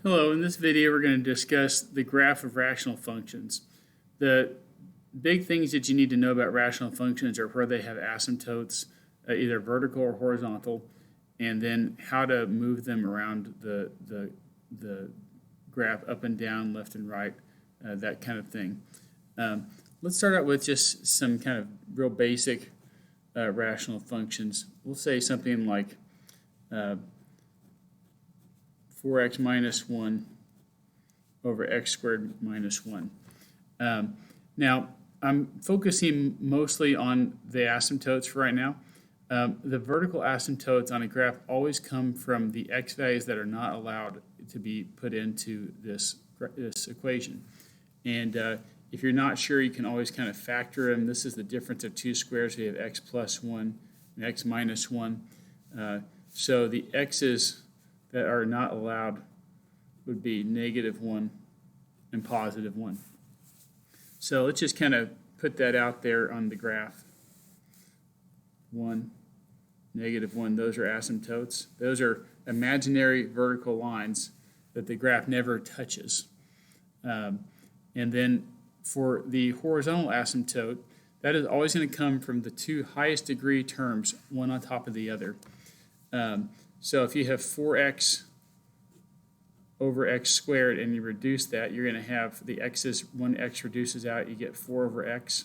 Hello, in this video we're going to discuss the graph of rational functions. The big things that you need to know about rational functions are where they have asymptotes, either vertical or horizontal, and then how to move them around the graph up and down, left and right, that kind of thing. Let's start out with just some kind of real basic rational functions. We'll say something like 4x minus 1 over x squared minus 1. Now, I'm focusing mostly on the asymptotes for right now. The vertical asymptotes on a graph always come from the x values that are not allowed to be put into this equation. And if you're not sure, you can always kind of factor them. This is the difference of two squares. We have x plus 1 and x minus 1. So the x's that are not allowed would be negative 1 and positive 1. So let's just kind of put that out there on the graph. 1, negative 1, those are asymptotes. Those are imaginary vertical lines that the graph never touches. And then for the horizontal asymptote, that is always going to come from the two highest degree terms, one on top of the other. So if you have 4x over x squared and you reduce that, you're going to have the x's, one x reduces out, you get 4 over x.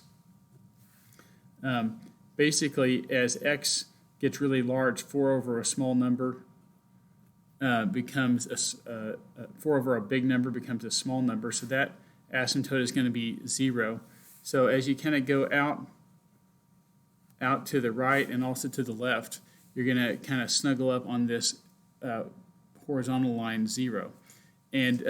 Basically, as x gets really large, 4 over a small number becomes 4 over a big number becomes a small number, so that asymptote is going to be 0. So as you kind of go out to the right and also to the left, you're going to kind of snuggle up on this horizontal line 0. And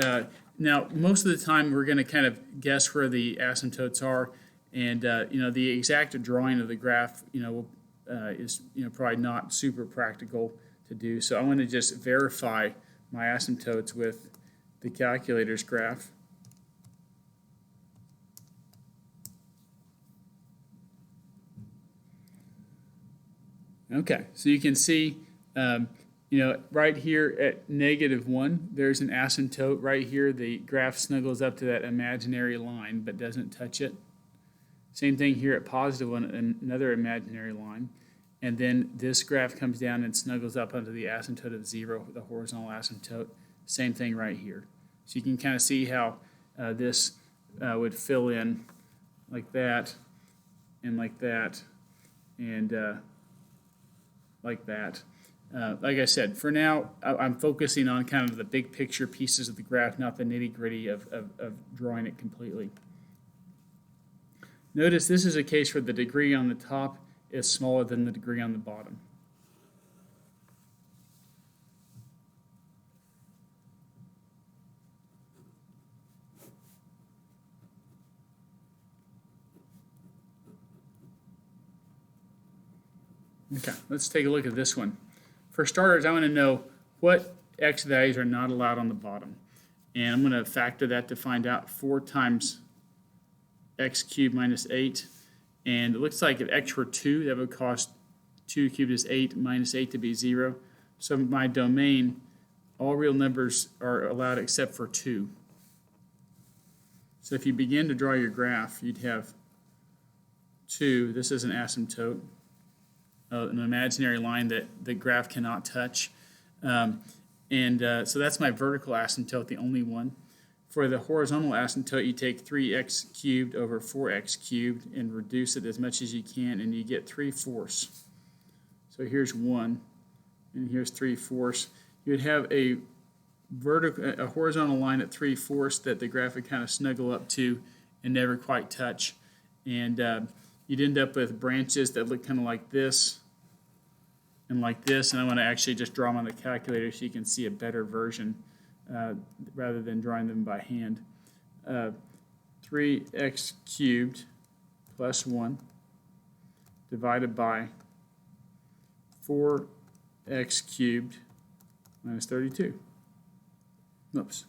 now, most of the time, we're going to kind of guess where the asymptotes are, and the exact drawing of the graph, is probably not super practical to do. So I want to just verify my asymptotes with the calculator's graph. Okay, so you can see, right here at negative 1, there's an asymptote. Right here, the graph snuggles up to that imaginary line but doesn't touch it. Same thing here at positive 1, another imaginary line. And then this graph comes down and snuggles up onto the asymptote of 0, the horizontal asymptote. Same thing right here. So you can kind of see how this would fill in like that, and like that, and like that. Like I said, for now, I'm focusing on kind of the big picture pieces of the graph, not the nitty-gritty of drawing it completely. Notice this is a case where the degree on the top is smaller than the degree on the bottom. Okay, let's take a look at this one. For starters, I want to know what x values are not allowed on the bottom. And I'm going to factor that to find out 4 times x cubed minus 8. And it looks like if x were 2, that would cause 2 cubed is 8 minus 8 to be 0. So my domain, all real numbers are allowed except for 2. So if you begin to draw your graph, you'd have 2. This is an asymptote. An imaginary line that the graph cannot touch. So that's my vertical asymptote, the only one. For the horizontal asymptote, you take 3x cubed over 4x cubed and reduce it as much as you can, and you get 3/4. So here's 1, and here's 3/4. You would have a horizontal line at 3/4 that the graph would kind of snuggle up to and never quite touch. And you'd end up with branches that look kind of like this and like this, and I want to actually just draw them on the calculator so you can see a better version rather than drawing them by hand. 3x cubed plus 1 divided by 4x cubed minus 32. Oops.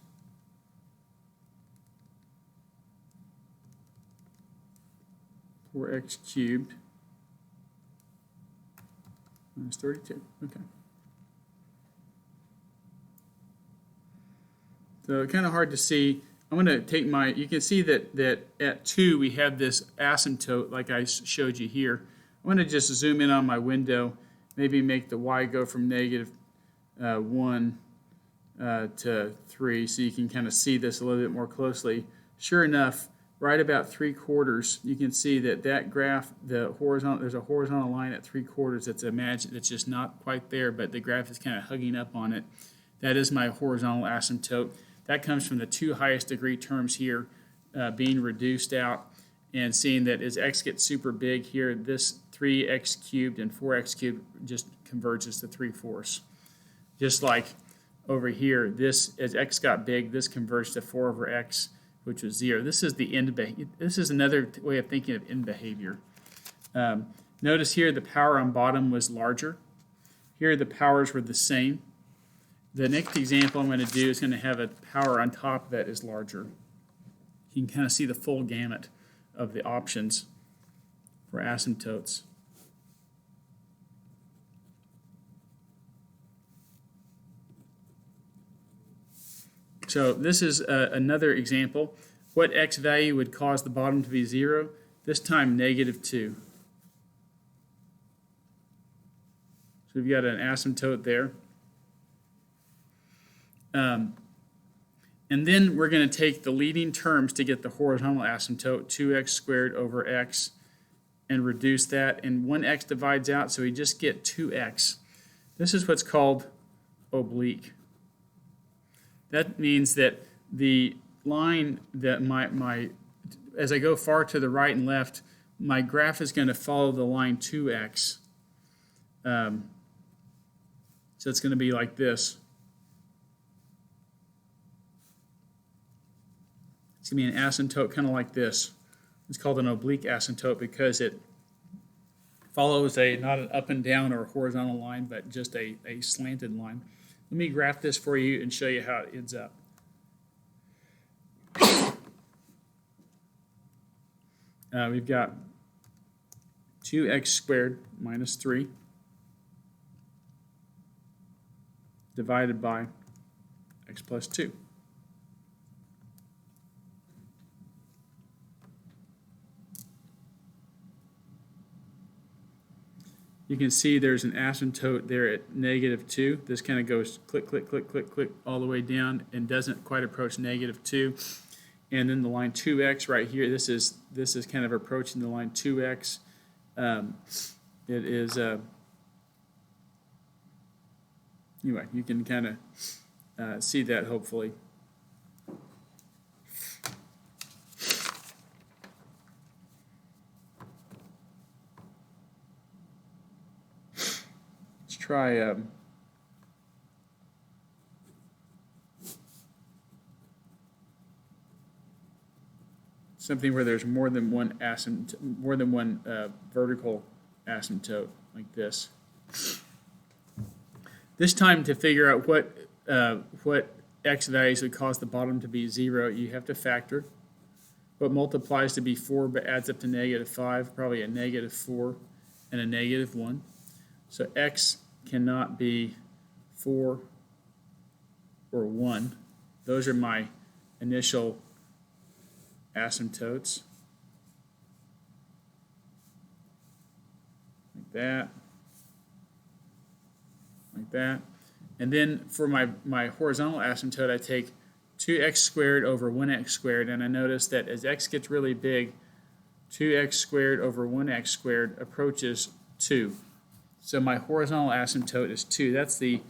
X cubed minus 32. Okay. So kind of hard to see. I'm going to take my, you can see that at 2 we have this asymptote like I showed you here. I'm going to just zoom in on my window, maybe make the y go from negative 1 to 3 so you can kind of see this a little bit more closely. Sure enough, right about 3/4, you can see that graph, there's a horizontal line at 3/4 that's just not quite there, but the graph is kind of hugging up on it. That is my horizontal asymptote. That comes from the 2 highest degree terms here being reduced out, and seeing that as x gets super big here, this 3x cubed and 4x cubed just converges to 3/4. Just like over here, this, as x got big, this converged to 4 over x, which was 0. This is the end behavior. This is another way of thinking of end behavior. Notice here the power on bottom was larger. Here the powers were the same. The next example I'm going to do is going to have a power on top that is larger. You can kind of see the full gamut of the options for asymptotes. So this is another example. What x value would cause the bottom to be 0? This time -2. So we've got an asymptote there. And then we're going to take the leading terms to get the horizontal asymptote, 2x squared over x, and reduce that. And 1x divides out, so we just get 2x. This is what's called oblique. That means that the line that as I go far to the right and left, my graph is going to follow the line 2x. So it's going to be like this. It's going to be an asymptote kind of like this. It's called an oblique asymptote because it follows not an up and down or a horizontal line, but just a slanted line. Let me graph this for you and show you how it ends up. We've got 2x squared minus 3 divided by x plus 2. You can see there's an asymptote there at -2. This kind of goes click, click, click, click, click all the way down and doesn't quite approach -2. And then the line 2x right here, this is kind of approaching the line 2x. It is, anyway, you can kind of see that hopefully. Try something where there's more than one vertical asymptote like this. This time, to figure out what x values would cause the bottom to be 0, you have to factor. What multiplies to be 4 but adds up to -5, probably a -4 and a -1. So x cannot be 4 or 1. Those are my initial asymptotes. Like that. Like that. And then for my horizontal asymptote, I take 2x squared over 1x squared, and I notice that as x gets really big, 2x squared over 1x squared approaches 2. So my horizontal asymptote is 2. That's the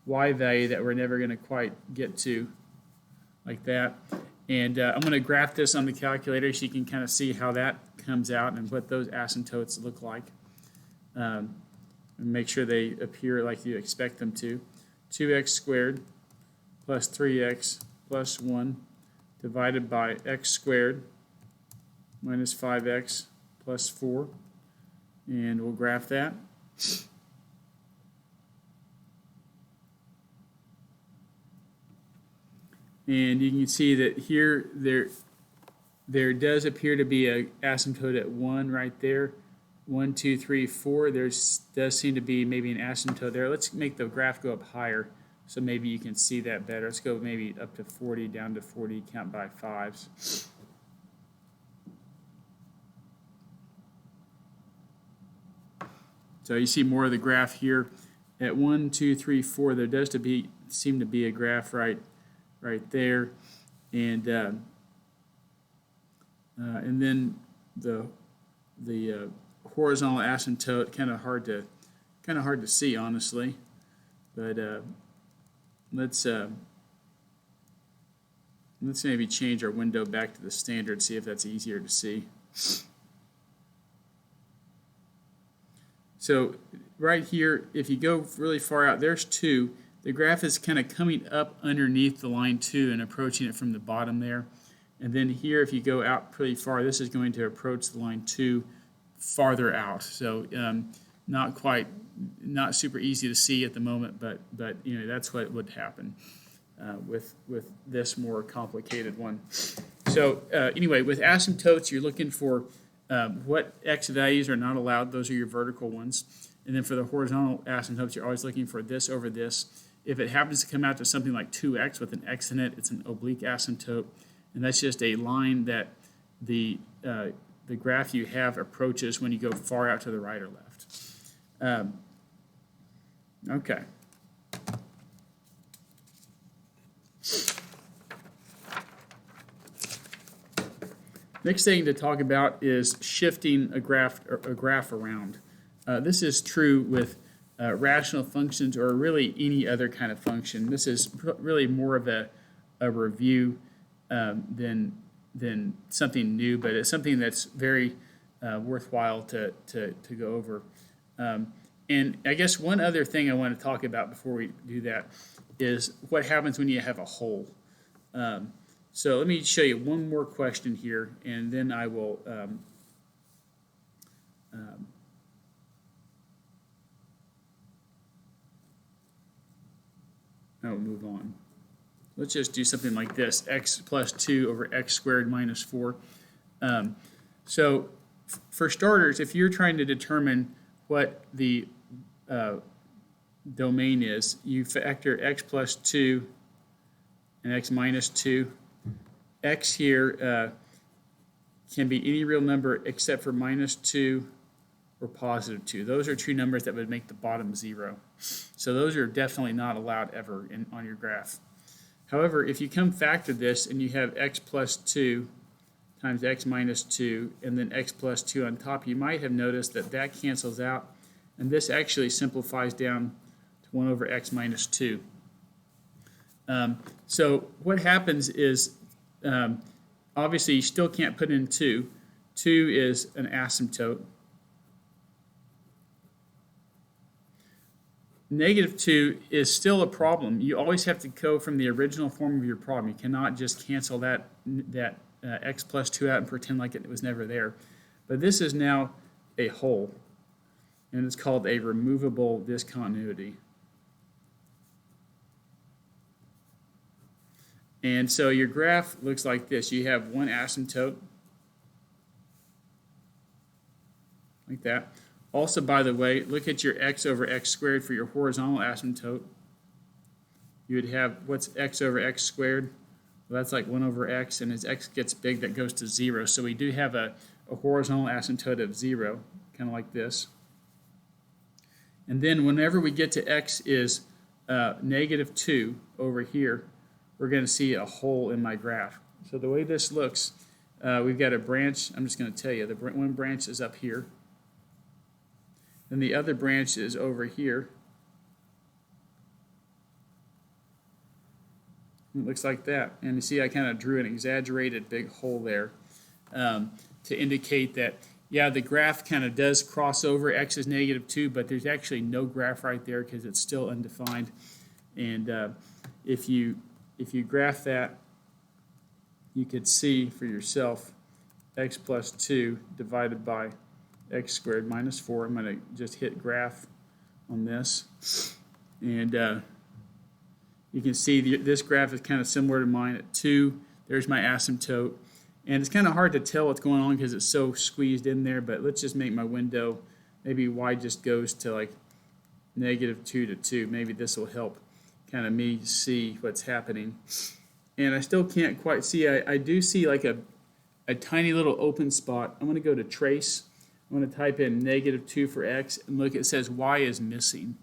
y value that we're never going to quite get to, like that. And I'm going to graph this on the calculator so you can kind of see how that comes out and what those asymptotes look like. And make sure they appear like you expect them to. 2x squared plus 3x plus 1 divided by x squared minus 5x plus 4. And we'll graph that. And you can see that here there does appear to be an asymptote at 1 right there. 1, 2, 3, 4. There does seem to be maybe an asymptote there. Let's make the graph go up higher So maybe you can see that better. Let's go maybe up to 40, down to 40, count by fives. So you see more of the graph here. At 1, 2, 3, 4, there does seem to be a graph right there, and then the horizontal asymptote, kind of hard to see, honestly. But let's maybe change our window back to the standard, see if that's easier to see. So right here, if you go really far out, there's 2. The graph is kind of coming up underneath the line 2 and approaching it from the bottom there. And then here, if you go out pretty far, this is going to approach the line 2 farther out. So not super easy to see at the moment, but you know, that's what would happen with this more complicated one. So anyway, with asymptotes, you're looking for what x values are not allowed. Those are your vertical ones. And then for the horizontal asymptotes, you're always looking for this over this. If it happens to come out to something like 2x with an x in it, it's an oblique asymptote. And that's just a line that the graph you have approaches when you go far out to the right or left. Okay. Next thing to talk about is shifting a graph around. This is true with rational functions or really any other kind of function. This is really more of a review than something new, but it's something that's very worthwhile to go over. And I guess one other thing I want to talk about before we do that is what happens when you have a hole. So let me show you one more question here, and then I will move on. Let's just do something like this, x plus 2 over x squared minus 4. So for starters, if you're trying to determine what the domain is, you factor x plus 2 and x minus 2. X here can be any real number except for minus 2 or positive 2. Those are 2 numbers that would make the bottom 0. So those are definitely not allowed ever on your graph. However, if you come factor this and you have x plus 2 times x minus 2 and then x plus 2 on top, you might have noticed that that cancels out, and this actually simplifies down to 1 over x minus 2. So what happens is, obviously you still can't put in 2. 2 is an asymptote. Negative 2 is still a problem. You always have to go from the original form of your problem. You cannot just cancel that x plus 2 out and pretend like it was never there. But this is now a hole, and it's called a removable discontinuity. And so your graph looks like this. You have one asymptote, like that. Also, by the way, look at your x over x squared for your horizontal asymptote. You would have, what's x over x squared? Well, that's like 1 over x, and as x gets big, that goes to 0. So we do have a horizontal asymptote of 0, kind of like this. And then whenever we get to x is negative 2 over here, we're going to see a hole in my graph. So the way this looks, we've got a branch. I'm just going to tell you, the one branch is up here. Then the other branch is over here. It looks like that. And you see I kind of drew an exaggerated big hole there to indicate that, yeah, the graph kind of does cross over. X is negative 2, but there's actually no graph right there because it's still undefined. And if you graph that, you could see for yourself x plus 2 divided by x squared minus 4. I'm going to just hit graph on this. And you can see this graph is kind of similar to mine at 2. There's my asymptote. And it's kind of hard to tell what's going on because it's so squeezed in there, but let's just make my window, maybe y just goes to like negative 2 to 2. Maybe this will help kind of me see what's happening. And I still can't quite see. I do see like a tiny little open spot. I'm going to go to trace. I'm going to type in -2 for x, and look, it says y is missing.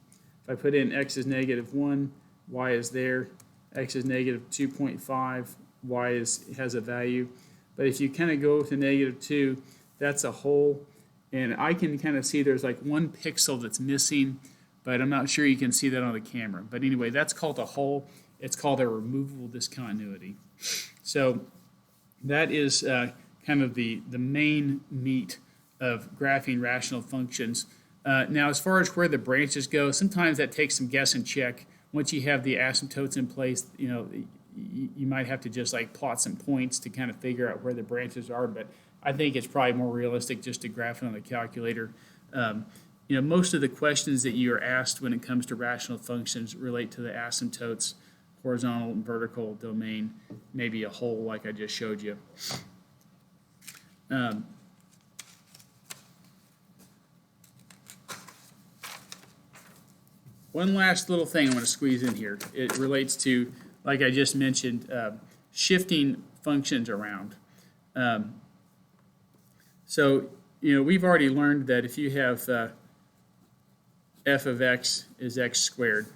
If I put in x is -1, y is there, x is -2.5, y has a value. But if you kind of go to -2, that's a hole, and I can kind of see there's like 1 pixel that's missing, but I'm not sure you can see that on the camera. But anyway, that's called a hole. It's called a removable discontinuity. So that is kind of the main meat of graphing rational functions. Now, as far as where the branches go, sometimes that takes some guess and check. Once you have the asymptotes in place, you might have to just like plot some points to kind of figure out where the branches are. But I think it's probably more realistic just to graph it on the calculator. Most of the questions that you are asked when it comes to rational functions relate to the asymptotes, horizontal and vertical domain, maybe a hole like I just showed you. One last little thing I want to squeeze in here. It relates to, like I just mentioned, shifting functions around. So we've already learned that if you have f of x is x squared,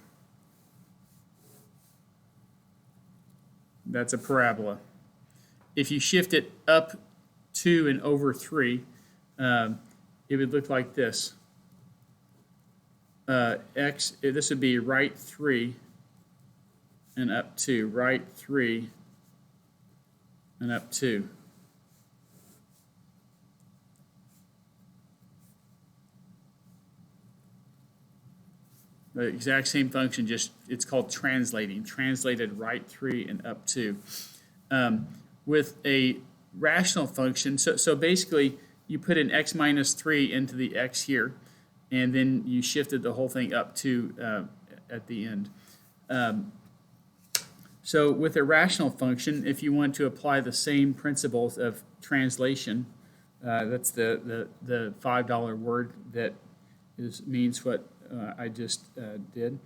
that's a parabola. If you shift it up 2 and over 3, it would look like this. This would be right 3 and up 2, right 3 and up 2. The exact same function, just it's called translating. Translated right 3 and up 2. With a rational function, so basically you put in x minus 3 into the x here, and then you shifted the whole thing up 2 at the end. So with a rational function, if you want to apply the same principles of translation, that's the $5 word that means what I just did.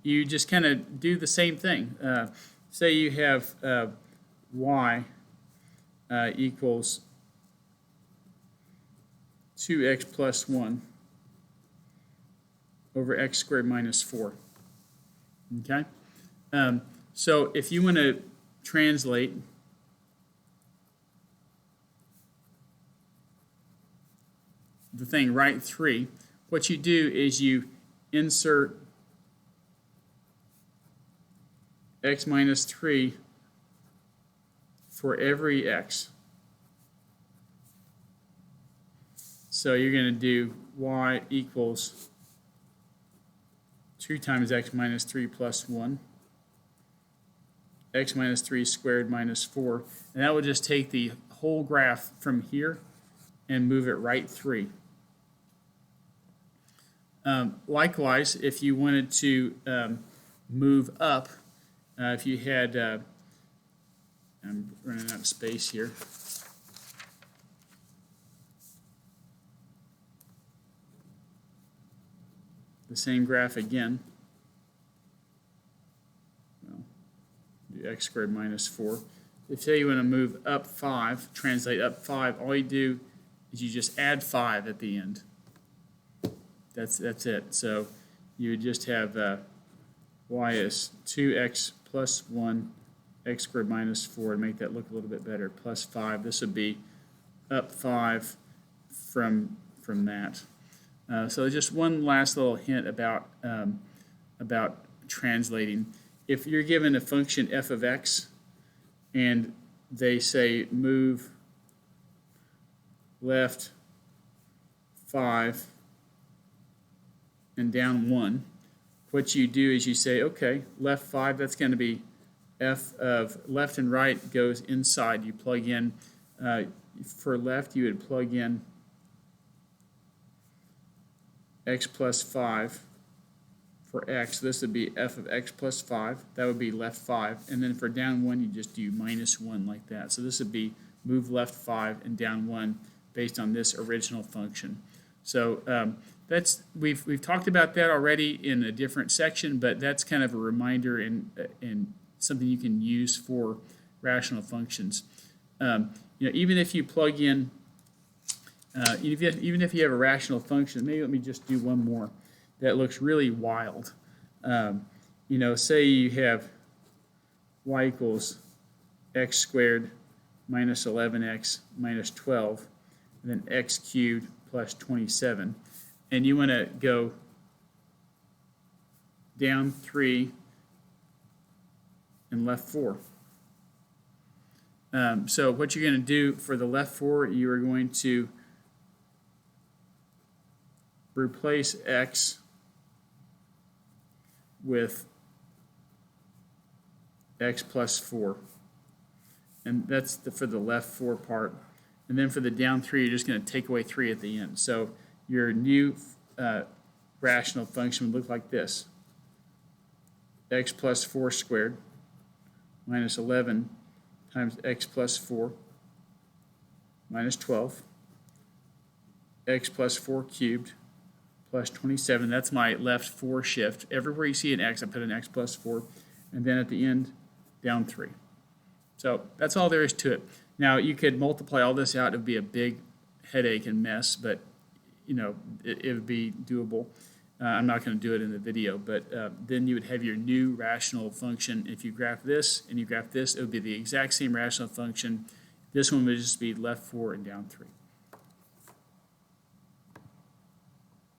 You just kind of do the same thing. Say you have y equals 2x plus 1 over x squared minus 4. Okay? So if you want to translate the thing right 3, what you do is you insert x minus 3 for every x. So you're going to do y equals 2 times x minus 3 plus 1, x minus 3 squared minus 4, and that will just take the whole graph from here and move it right 3. Likewise, if you wanted to move up, if you had, I'm running out of space here. The same graph again. Well, do x squared minus 4. If say you want to move up 5, translate up 5, all you do is you just add 5 at the end. That's it. So you would just have y is 2x plus 1, x squared minus 4 to make that look a little bit better, plus 5. This would be up 5 from that. So just one last little hint about translating. If you're given a function f of x and they say move left 5 and down 1, what you do is you say, okay, left 5, that's going to be f of left and right goes inside. You plug in, for left you would plug in x plus 5 for x. This would be f of x plus 5. That would be left 5. And then for down 1, you just do minus 1 like that. So this would be move left 5 and down 1 based on this original function. So we've talked about that already in a different section, but that's kind of a reminder and something you can use for rational functions. Even if you plug in, even if you have a rational function, maybe let me just do one more that looks really wild. Say you have y equals x squared minus 11x minus 12, and then x cubed plus 27. And you want to go down 3 and left 4. So what you're going to do for the left 4, you are going to replace x with x plus 4. And that's for the left 4 part. And then for the down 3, you're just going to take away 3 at the end. So your new rational function would look like this. X plus 4 squared minus 11 times x plus 4 minus 12. X plus 4 cubed plus 27. That's my left 4 shift. Everywhere you see an x, I put an x plus 4. And then at the end, down 3. So that's all there is to it. Now, you could multiply all this out. It would be a big headache and mess, but it would be doable. I'm not going to do it in the video, but then you would have your new rational function. If you graph this and you graph this, it would be the exact same rational function. This one would just be left 4 and down 3.